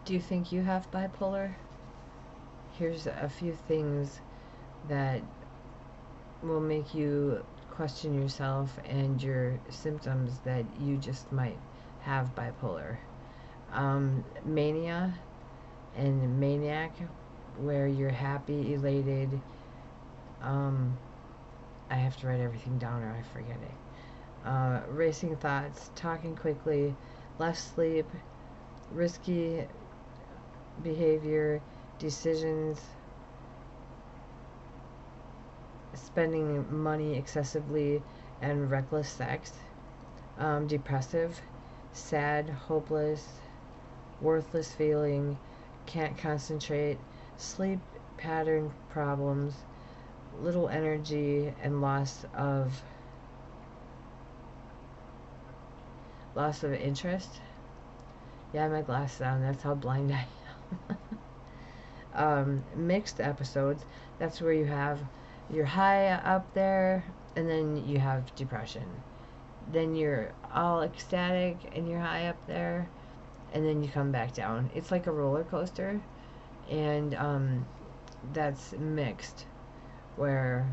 Do you think you have bipolar? Here's a few things that will make you question yourself and your symptoms that you just might have bipolar. Mania and maniac, where you're happy, elated. Um, I have to write everything down or I forget it. Racing thoughts, talking quickly, less sleep, risky behavior, decisions, spending money excessively, and reckless sex. Depressive, sad, hopeless, worthless feeling, can't concentrate, sleep pattern problems, little energy, and loss of interest. Yeah, I have my glasses on. That's how blind I am. Mixed episodes. That's where you have your high up there, and then you have depression. Then you're all ecstatic, and you're high up there, and then you come back down. It's like a roller coaster, and that's mixed. Where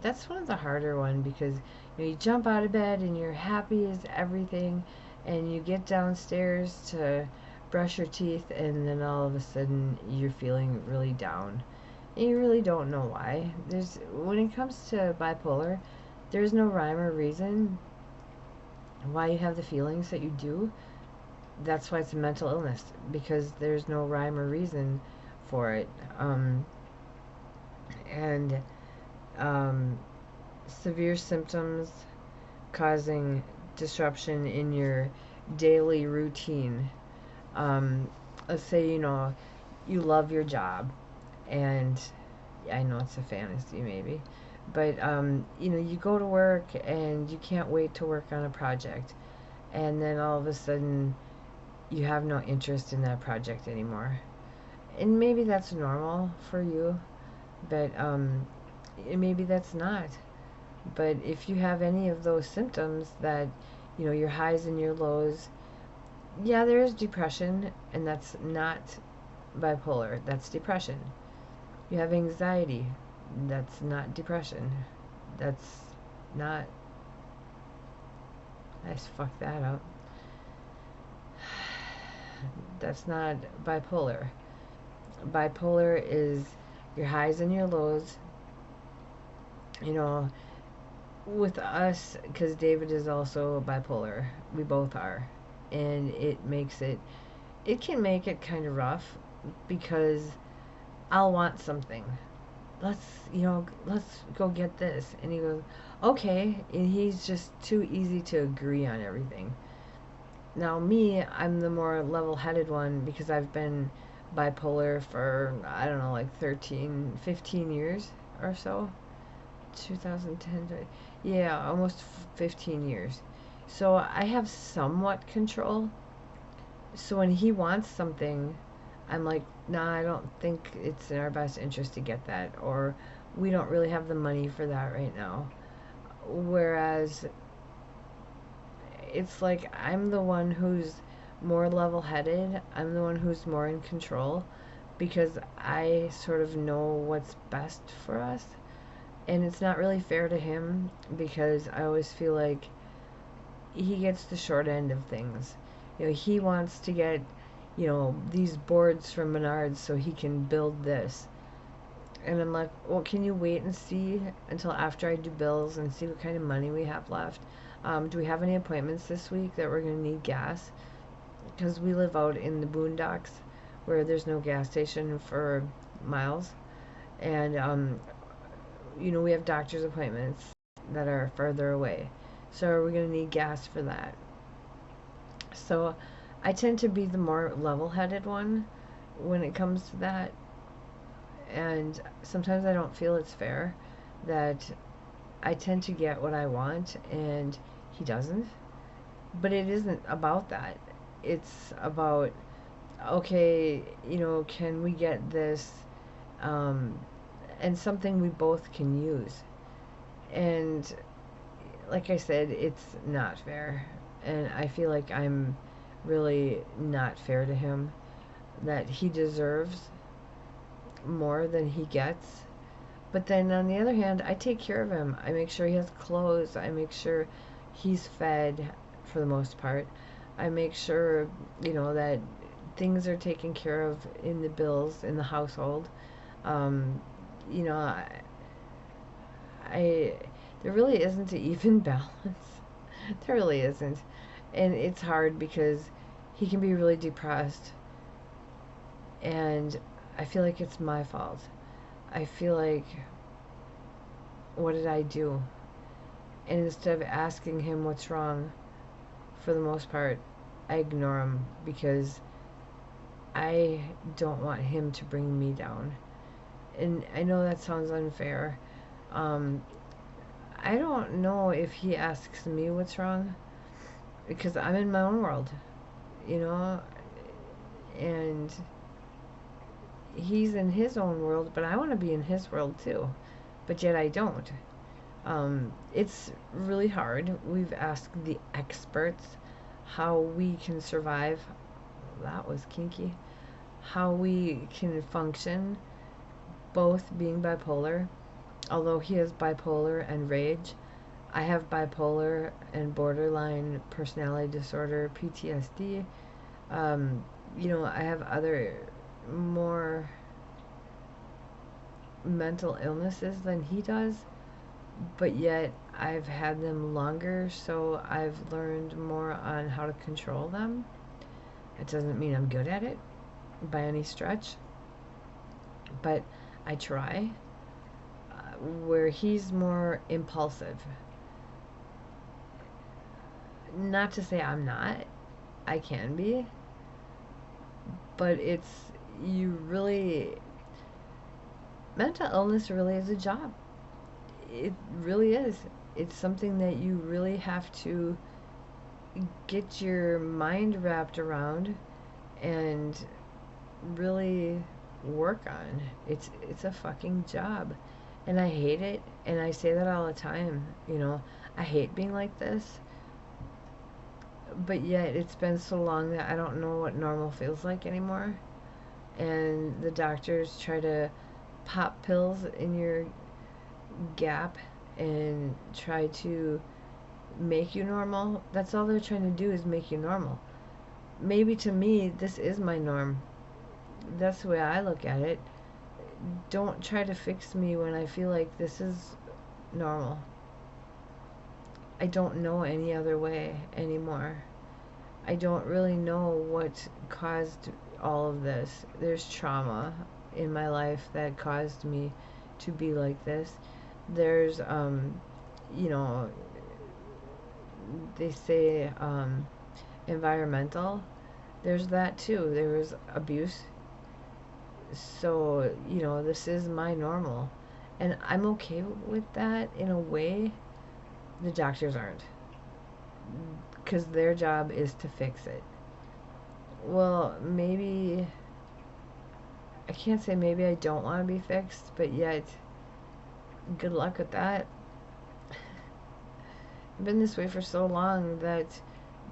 that's one of the harder one because you jump out of bed and you're happy as everything, and you get downstairs to brush your teeth, and then all of a sudden you're feeling really down. And you really don't know why. There's when it comes to bipolar, there's no rhyme or reason why you have the feelings that you do. That's why it's a mental illness because there's no rhyme or reason for it. And um, severe symptoms causing disruption in your daily routine. Let's say you love your job, and I know it's a fantasy maybe, but you go to work and you can't wait to work on a project, and then all of a sudden you have no interest in that project anymore. And maybe that's normal for you, but maybe that's not. But if you have any of those symptoms that, your highs and your lows, yeah, there is depression, and that's not bipolar, that's depression. You have anxiety, that's not depression. That's not, I just fucked that up. That's not bipolar. Bipolar is your highs and your lows. You know, with us, because David is also bipolar, we both are. And it can make it kind of rough because I'll want something. Let's go get this. And he goes, okay. And he's just too easy to agree on everything. Now, me, I'm the more level headed one because I've been bipolar for, I don't know, like 13, 15 years or so. 2010, yeah, almost 15 years. So I have somewhat control. So when he wants something, I'm like, nah, I don't think it's in our best interest to get that, or we don't really have the money for that right now. Whereas it's like I'm the one who's more level headed, I'm the one who's more in control because I sort of know what's best for us. And it's not really fair to him because I always feel like he gets the short end of things. He wants to get, these boards from Menards so he can build this. And I'm like, well, can you wait and see until after I do bills and see what kind of money we have left? Do we have any appointments this week that we're going to need gas? Because we live out in the boondocks where there's no gas station for miles. And we have doctor's appointments that are further away. So are we going to need gas for that? So I tend to be the more level-headed one when it comes to that. And sometimes I don't feel it's fair that I tend to get what I want and he doesn't. But it isn't about that. It's about, okay, can we get this and something we both can use. And like I said, it's not fair. And I feel like I'm really not fair to him. that he deserves more than he gets. But then on the other hand, I take care of him. I make sure he has clothes. I make sure he's fed for the most part. I make sure, that things are taken care of in the bills in the household. Um, you know, I there really isn't an even balance. There really isn't. And it's hard because he can be really depressed, and I feel like it's my fault. I feel like, what did I do? And instead of asking him what's wrong, for the most part, I ignore him because I don't want him to bring me down. And I know that sounds unfair. Um, I don't know if he asks me what's wrong because I'm in my own world, you know, and he's in his own world, but I want to be in his world too, but yet I don't. It's really hard. We've asked the experts how we can survive. That was kinky. How we can function both being bipolar. Although he has bipolar and rage, I have bipolar and borderline personality disorder, PTSD. I have other more mental illnesses than he does, but yet I've had them longer, so I've learned more on how to control them. It doesn't mean I'm good at it by any stretch, but I try. Where he's more impulsive. Not to say I'm not, I can be, but you really, mental illness really is a job. It really is. It's something that you really have to get your mind wrapped around and really work on. It's a fucking job. And I hate it, and I say that all the time, I hate being like this, but yet it's been so long that I don't know what normal feels like anymore. And the doctors try to pop pills in your gap and try to make you normal. That's all they're trying to do, is make you normal. Maybe to me, this is my norm. That's the way I look at it. Don't try to fix me when I feel like this is normal. I don't know any other way anymore. I don't really know what caused all of this. There's trauma in my life that caused me to be like this. There's, they say environmental. There's that too. There was abuse. So, this is my normal. And I'm okay with that in a way. The doctors aren't. Because their job is to fix it. Well, maybe, I can't say maybe I don't want to be fixed, but yet, good luck with that. I've been this way for so long that,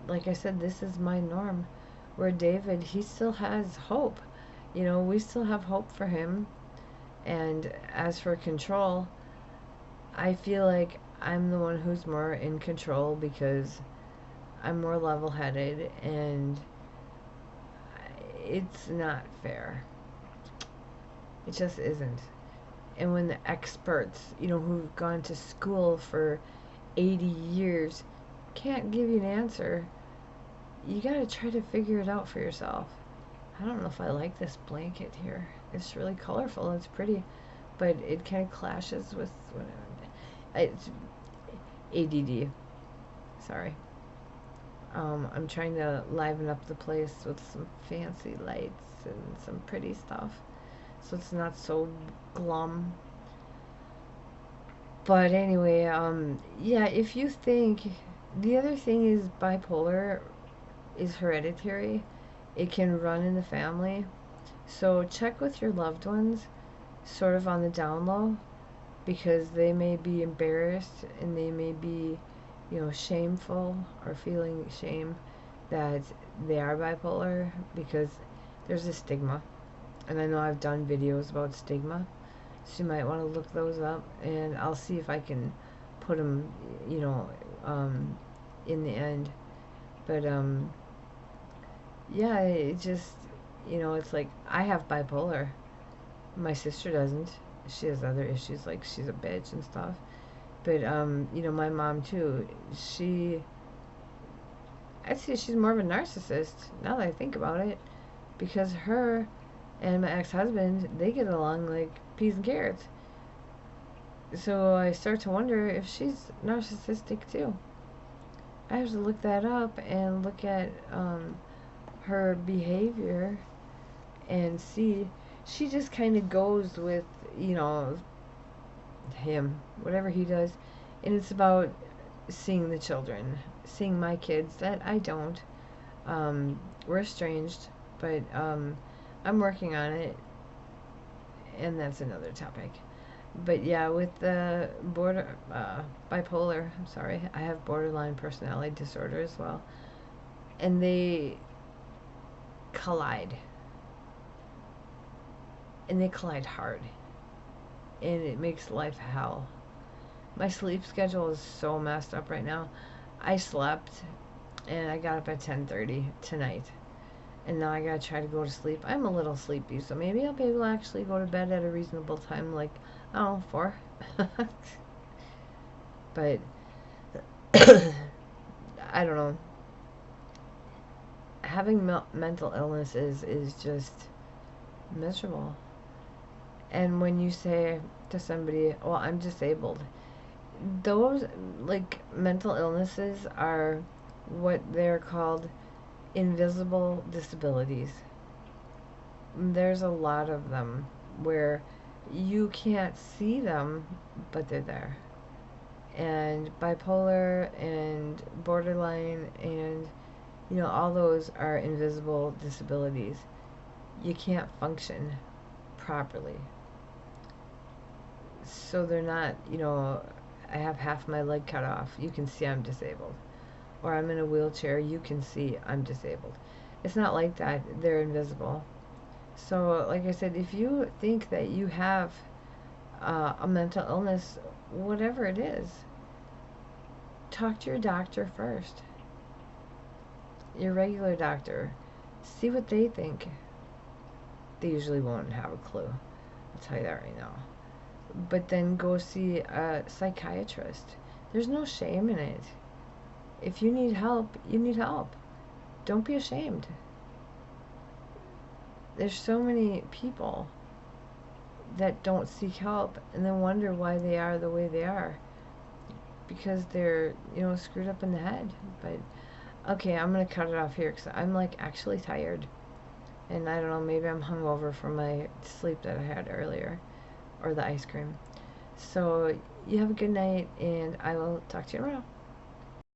like I said, this is my norm. Where David, he still has hope. We still have hope for him. And as for control, I feel like I'm the one who's more in control because I'm more level-headed, and it's not fair. It just isn't. And when the experts, who've gone to school for 80 years can't give you an answer, you gotta try to figure it out for yourself. I don't know if I like this blanket here. It's really colorful. It's pretty, but it kind of clashes with it's ADD. Sorry. I'm trying to liven up the place with some fancy lights and some pretty stuff, so it's not so glum. But anyway, yeah, if you think, the other thing is bipolar is hereditary. It can run in the family. So check with your loved ones, sort of on the down low, because they may be embarrassed and they may be, shameful or feeling shame that they are bipolar, because there's a stigma, and I know I've done videos about stigma, so you might want to look those up, and I'll see if I can put them, you know, in the end. But yeah, it just, you know, it's like I have bipolar. My sister doesn't. She has other issues, like she's a bitch and stuff. But you know, my mom too. I'd say she's more of a narcissist now that I think about it, because her and my ex-husband, they get along like peas and carrots. So I start to wonder if she's narcissistic too. I have to look that up and look at her behavior and see. She just kind of goes with, you know, him, whatever he does, and it's about seeing the children, seeing my kids that I don't. We're estranged, but I'm working on it, and that's another topic. But yeah, with the bipolar, I'm sorry, I have borderline personality disorder as well, and they collide, and they collide hard, and it makes life hell. My sleep schedule is so messed up right now. I slept, and I got up at 10:30 tonight, and now I gotta try to go to sleep. I'm a little sleepy, so maybe I'll be able to actually go to bed at a reasonable time, like, I don't know, 4. But I don't know. Having mental illnesses is just miserable. And when you say to somebody, well, I'm disabled, those, like, mental illnesses are what they're called invisible disabilities. There's a lot of them where you can't see them, but they're there. And bipolar and borderline and, you know, all those are invisible disabilities. You can't function properly. So they're not, you know, I have half my leg cut off. You can see I'm disabled. Or I'm in a wheelchair. You can see I'm disabled. It's not like that. They're invisible. So, like I said, if you think that you have a mental illness, whatever it is, talk to your doctor first. Your regular doctor. See what they think. They usually won't have a clue. I'll tell you that right now. But then go see a psychiatrist. There's no shame in it. If you need help, you need help. Don't be ashamed. There's so many people that don't seek help and then wonder why they are the way they are, because they're, you know, screwed up in the head. But okay, I'm gonna cut it off here because I'm, like, actually tired, and I don't know, maybe I'm hungover from my sleep that I had earlier, or the ice cream. So you have a good night, and I will talk to you tomorrow.